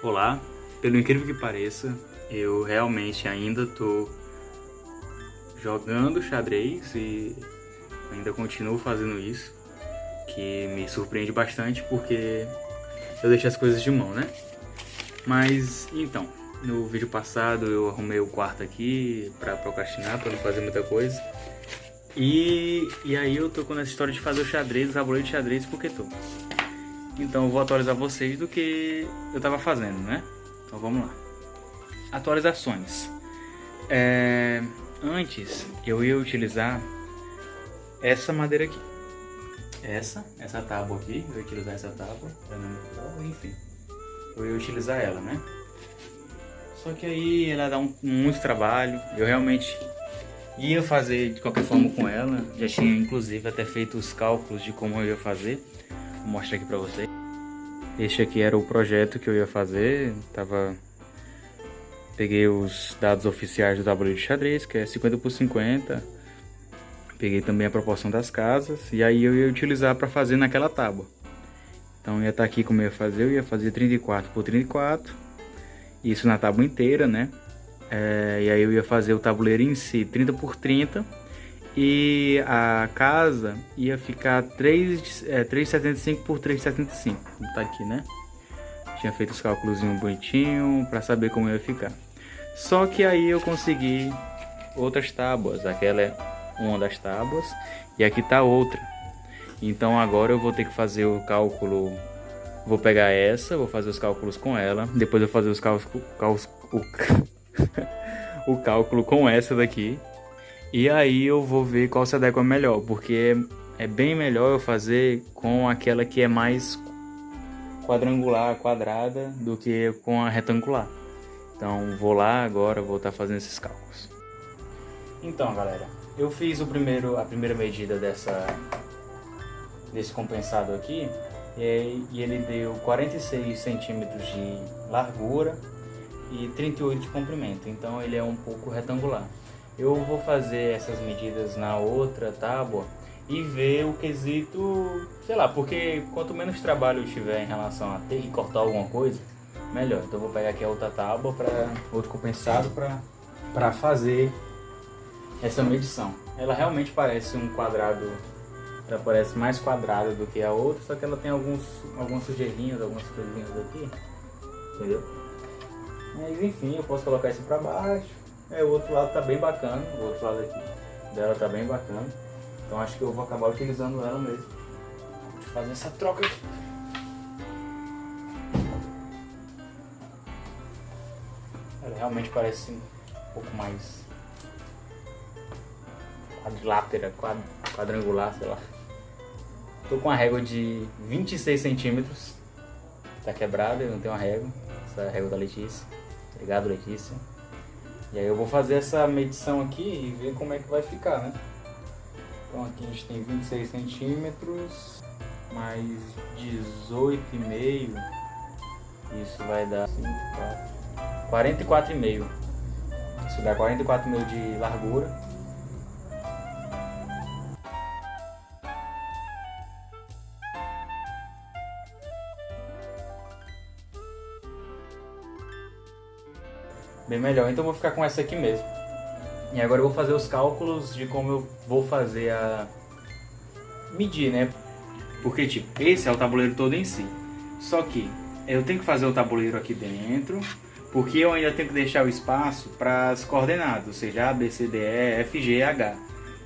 Olá, pelo incrível que pareça, eu realmente ainda tô jogando xadrez e ainda continuo fazendo isso, que me surpreende bastante porque eu deixo as coisas de mão, né? Mas então, no vídeo passado eu arrumei o quarto aqui pra procrastinar, pra não fazer muita coisa. E aí eu tô com essa história de fazer o xadrez, o tabuleiro de xadrez, porque tô. Então eu vou atualizar vocês do que eu tava fazendo, né? Então vamos lá. Atualizações. Antes eu ia utilizar essa madeira aqui. Essa tábua aqui. Eu ia utilizar essa tábua. Enfim. Eu ia utilizar ela, né? Só que aí ela dá muito trabalho. Eu realmente ia fazer de qualquer forma com ela. Já tinha inclusive até feito os cálculos de como eu ia fazer. Vou mostrar aqui pra vocês. Este aqui era o projeto que eu ia fazer. Peguei os dados oficiais do tabuleiro de xadrez, que é 50 por 50. Peguei também a proporção das casas. E aí eu ia utilizar para fazer naquela tábua. Então ia estar aqui como eu ia fazer. Eu ia fazer 34 por 34. Isso na tábua inteira, né? E aí eu ia fazer o tabuleiro em si 30 por 30. E a casa ia ficar 3,75 por 3,75. Como tá aqui, né? Tinha feito os cálculos bonitinho para saber como ia ficar. Só que aí eu consegui outras tábuas. Aquela é uma das tábuas e aqui tá outra. Então agora eu vou ter que fazer o cálculo. Vou pegar essa, vou fazer os cálculos com ela. Depois eu vou fazer os o cálculo com essa daqui. E aí eu vou ver qual se adequa melhor, porque é bem melhor eu fazer com aquela que é mais quadrangular, quadrada, do que com a retangular. Então vou lá agora, vou estar fazendo esses cálculos. Então galera, eu fiz a primeira medida desse compensado aqui, e ele deu 46 centímetros de largura e 38 de comprimento, então ele é um pouco retangular. Eu vou fazer essas medidas na outra tábua e ver o quesito, sei lá, porque quanto menos trabalho eu tiver em relação a ter que cortar alguma coisa, melhor. Então eu vou pegar aqui a outra tábua, outro compensado para fazer essa medição. Ela realmente parece um quadrado, ela parece mais quadrada do que a outra, só que ela tem algumas sujeirinhas, algumas coisinhas aqui, entendeu? Mas enfim, eu posso colocar isso para baixo. O outro lado tá bem bacana, o outro lado aqui dela tá bem bacana. Então acho que eu vou acabar utilizando ela mesmo. Deixa eu fazer essa troca aqui. Ela realmente parece um pouco mais quadrangular, sei lá. Tô com uma régua de 26 centímetros. Tá quebrada, eu não tenho uma régua. Essa é a régua da Letícia. Obrigado, Letícia. E aí eu vou fazer essa medição aqui e ver como é que vai ficar, né? Então aqui a gente tem 26 centímetros mais 18,5. Isso vai dar 44,5. Isso dá 44,5 de largura. Bem melhor, então eu vou ficar com essa aqui mesmo. E agora eu vou fazer os cálculos de como eu vou fazer medir, né? Porque tipo, esse é o tabuleiro todo em si. Só que eu tenho que fazer o tabuleiro aqui dentro, porque eu ainda tenho que deixar o espaço para as coordenadas, ou seja, A, B, C, D, E, F, G, H.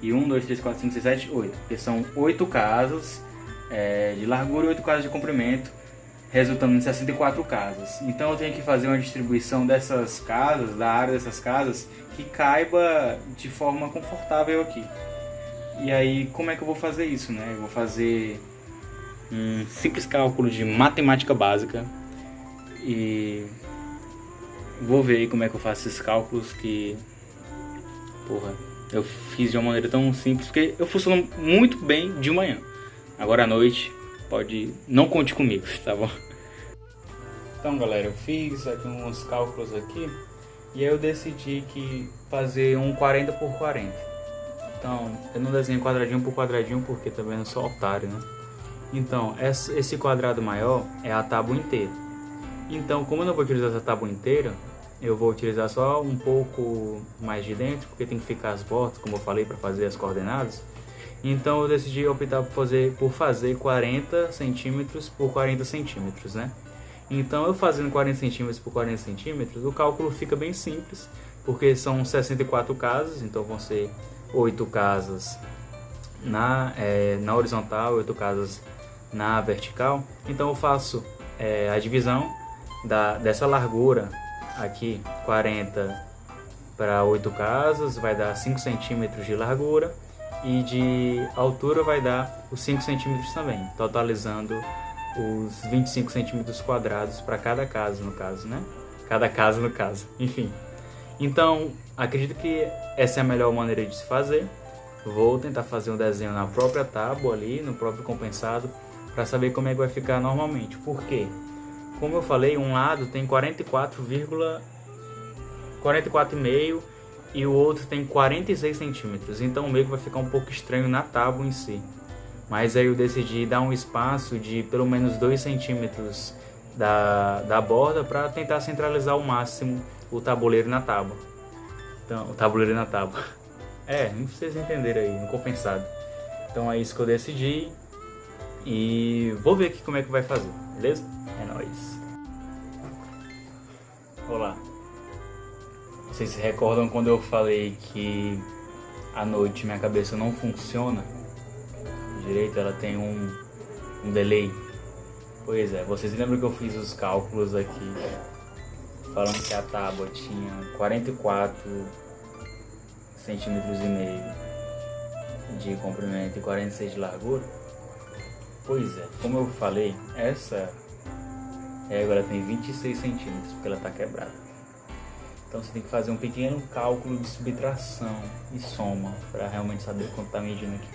E 1, 2, 3, 4, 5, 6, 7, 8. Porque são 8 casas de largura e 8 casas de comprimento, resultando em 64 casas. Então eu tenho que fazer uma distribuição dessas casas, da área dessas casas, que caiba de forma confortável aqui. E aí como é que eu vou fazer isso, né? Eu vou fazer um simples cálculo de matemática básica e vou ver aí como é que eu faço esses cálculos que, porra, eu fiz de uma maneira tão simples, porque eu funciono muito bem de manhã. Agora à noite, não conte comigo, tá bom? Então galera, eu fiz aqui uns cálculos aqui e aí eu decidi que fazer um 40 por 40. Então, eu não desenho quadradinho por quadradinho porque também não sou otário, né? Então, esse quadrado maior é a tábua inteira. Então, como eu não vou utilizar essa tábua inteira, eu vou utilizar só um pouco mais de dentro, porque tem que ficar as bordas, como eu falei, para fazer as coordenadas. Então eu decidi optar por fazer 40 centímetros por 40 centímetros, né? Então eu fazendo 40 centímetros por 40 centímetros, o cálculo fica bem simples, porque são 64 casas, então vão ser 8 casas na horizontal, 8 casas na vertical. Então eu faço a divisão dessa largura aqui, 40 para 8 casas, vai dar 5 centímetros de largura, e de altura vai dar os 5 centímetros também, totalizando os 25 centímetros quadrados para cada casa, no caso, né? Cada casa, no caso, enfim. Então, acredito que essa é a melhor maneira de se fazer. Vou tentar fazer um desenho na própria tábua ali, no próprio compensado, para saber como é que vai ficar normalmente. Por quê? Como eu falei, um lado tem 44,5 e o outro tem 46 centímetros. Então o meio vai ficar um pouco estranho na tábua em si. Mas aí eu decidi dar um espaço de pelo menos 2 centímetros da borda para tentar centralizar ao máximo o tabuleiro na tábua. Então, o tabuleiro na tábua. Não vocês entenderam aí, no compensado. Então é isso que eu decidi. E vou ver aqui como é que vai fazer, beleza? É nóis. Olá. Vocês se recordam quando eu falei que à noite minha cabeça não funciona direito, ela tem um delay? Pois é, vocês lembram que eu fiz os cálculos aqui falando que a tábua tinha 44 centímetros e meio de comprimento e 46 de largura? Pois é, como eu falei, essa régua tem 26 centímetros porque ela está quebrada. Então você tem que fazer um pequeno cálculo de subtração e soma para realmente saber quanto está medindo aqui.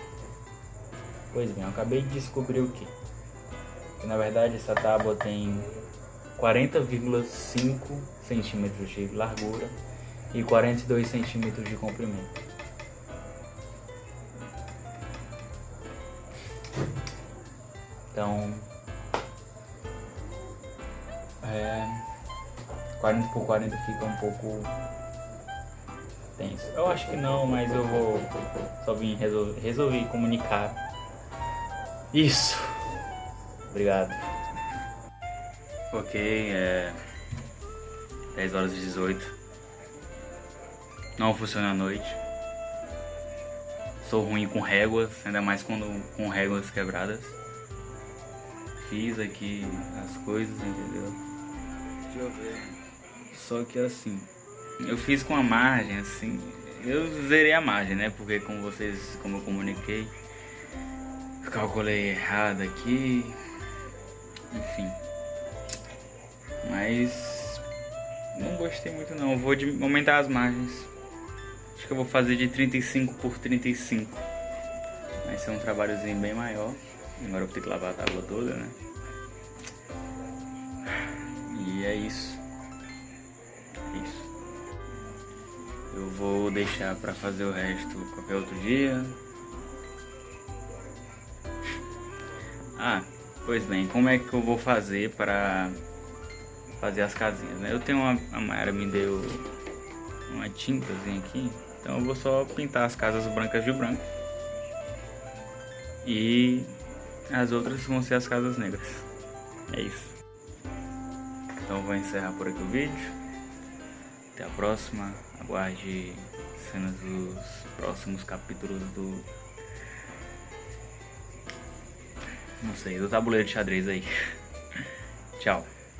Pois bem, eu acabei de descobrir o que? Que na verdade essa tábua tem 40,5 centímetros de largura e 42 centímetros de comprimento. Então 40 por 40 fica um pouco tenso. Eu acho que não, mas eu vou só vim resolvi comunicar isso. Obrigado. Ok, 10 horas e 18. Não funciona à noite. Sou ruim com réguas, ainda mais quando com réguas quebradas. Fiz aqui as coisas, entendeu? Deixa eu ver. Só que assim, eu fiz com a margem, assim, eu zerei a margem, né? Porque como eu comuniquei, eu calculei errado aqui, enfim. Mas não gostei muito não, eu vou aumentar as margens. Acho que eu vou fazer de 35 por 35. Vai ser um trabalhozinho bem maior. Agora eu vou ter que lavar a tábua toda, né? E é isso. Eu vou deixar pra fazer o resto qualquer outro dia. Pois bem, como é que eu vou fazer para fazer as casinhas, né? Eu tenho a Mayara me deu uma tintazinha aqui, então eu vou só pintar as casas brancas de branco e as outras vão ser as casas negras. É isso. Então eu vou encerrar por aqui o vídeo. Até a próxima. Aguarde cenas dos próximos capítulos do tabuleiro de xadrez aí. Tchau.